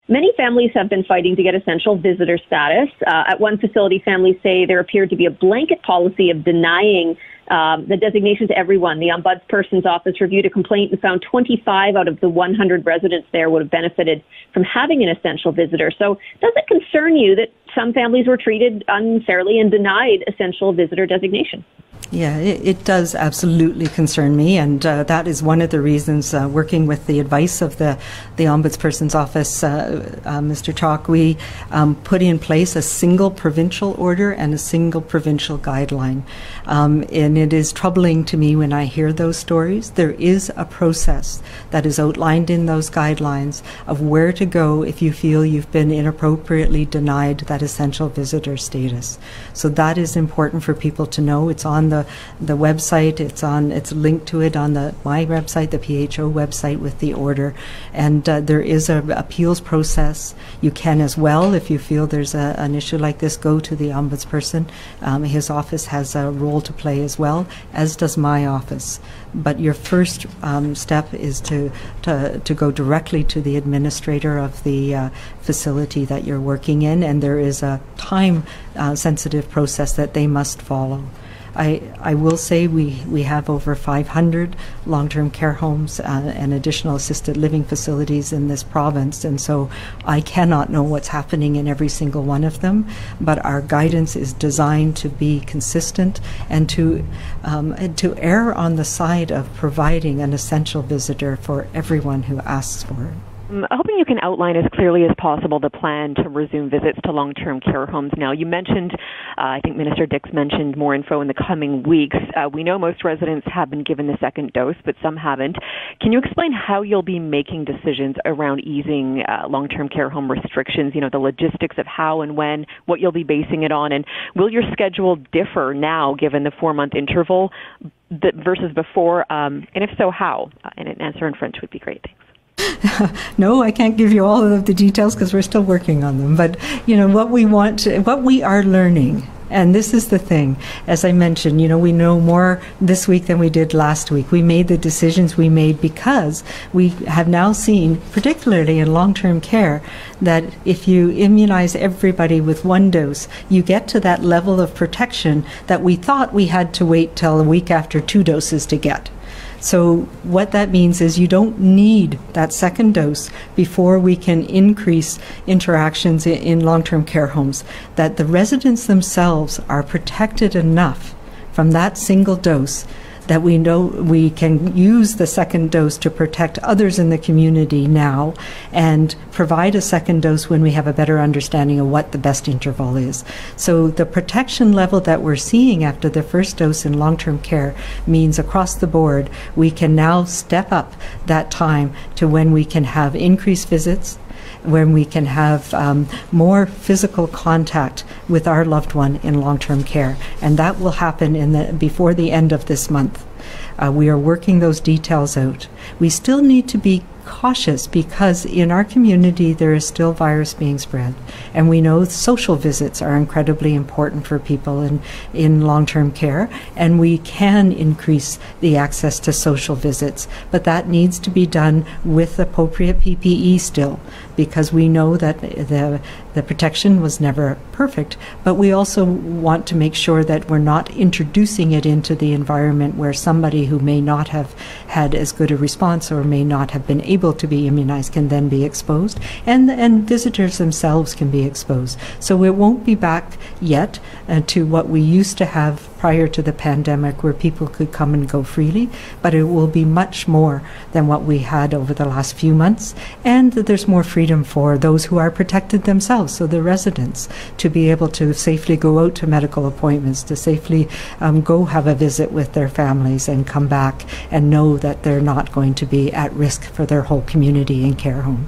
Many families have been fighting to get essential visitor status. At one facility, families say there appeared to be a blanket policy of denying the designation to everyone. The Ombudsperson's office reviewed a complaint and found 25 out of the 100 residents there would have benefited from having an essential visitor. So does it concern you that some families were treated unfairly and denied essential visitor destinations? Yeah, it does absolutely concern me, and that is one of the reasons, working with the advice of the Ombudsperson's office, Mr. Chalk, we put in place a single provincial order and a single provincial guideline. And it is troubling to me when I hear those stories. There is a process that is outlined in those guidelines of where to go if you feel you've been inappropriately denied that essential visitor status. So that is important for people to know. It's on the website, it's linked to it on my website, the PHO website, with the order, and there is a appeals process. You can as well, if you feel there's an issue like this, go to the Ombudsperson. His office has a role to play as well, as does my office. But your first step is to go directly to the administrator of the facility that you're working in, and there is a time sensitive process that they must follow. I will say we have over 500 long-term care homes and additional assisted living facilities in this province, and so I cannot know what's happening in every single one of them, but our guidance is designed to be consistent and to err on the side of providing an essential visitor for everyone who asks for it. I'm hoping you can outline as clearly as possible the plan to resume visits to long-term care homes now. You mentioned, I think Minister Dix mentioned more info in the coming weeks. We know most residents have been given the second dose, but some haven't. Can you explain how you'll be making decisions around easing long-term care home restrictions, the logistics of how and when, what you'll be basing it on, and will your schedule differ now given the 4-month interval versus before, and if so, how? And an answer in French would be great. Thanks. No, I can't give you all of the details because we're still working on them. But, what we are learning, and this is the thing, as I mentioned, we know more this week than we did last week. We made the decisions we made because we have now seen, particularly in long-term care, that if you immunize everybody with 1 dose, you get to that level of protection that we thought we had to wait till a week after 2 doses to get. So what that means is you don't need that second dose before we can increase interactions in long-term care homes, that the residents themselves are protected enough from that single dose that we know we can use the second dose to protect others in the community now and provide a second dose when we have a better understanding of what the best interval is. So the protection level that we're seeing after the first dose in long-term care means across the board we can now step up that time to when we can have increased visits, when we can have more physical contact with our loved one in long-term care. And that will happen before the end of this month. We are working those details out. We still need to be cautious because in our community there is still virus being spread, and we know social visits are incredibly important for people in long-term care, and we can increase the access to social visits, but that needs to be done with appropriate PPE still, because we know that the protection was never perfect, but we also want to make sure that we're not introducing it into the environment where somebody who may not have had as good a response or may not have been able to be immunized can then be exposed, and visitors themselves can be exposed. So it won't be back yet to what we used to have prior to the pandemic, where people could come and go freely, but it will be much more than what we had over the last few months, and there's more freedom for those who are protected themselves, so the residents, to be able to safely go out to medical appointments, to safely go have a visit with their families and come back and know that they're not going to be at risk for their whole community in care home.